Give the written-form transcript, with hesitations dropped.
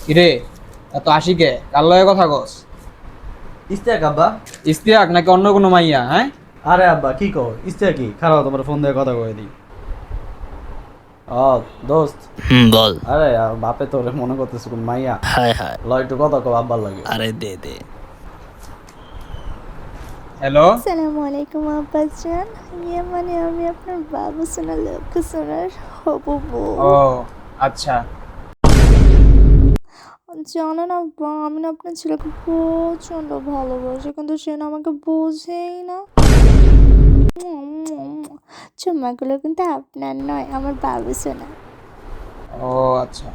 কিরে এত আশিকে কার লগে কথা কস? ইস্তেক আব্বা। ইস্তিয়াক নাকি অন্য কোনো মাইয়া? হ্যাঁ, আরে আব্বা কি কও, ইস্তেক কি খারাপ, তোমার ফোন দিয়ে কথা কয়ে দিই। ও দোস্ত, বল। আরে বাপে তোরে মনে করতেছে কোন মাইয়া। হায় হায়। ল একটু কথা কও আব্বার লাগে। আরে দে দে। হ্যালো। আসসালামু আলাইকুম আব্বাজান। ইয়ে মানে আমি আপনার বাবু সোনার লক্ষ্য সোনার হবু বউ। ও আচ্ছা। জানেন আব্বা, আমি না আপনার ছেলেকে প্রচণ্ড ভালোবাসি, কিন্তু সে না আমাকে বোঝেই না। চুম্মাগুলো কিন্তু আপনার নয়, আমার বাবু সোনা। ও আচ্ছা।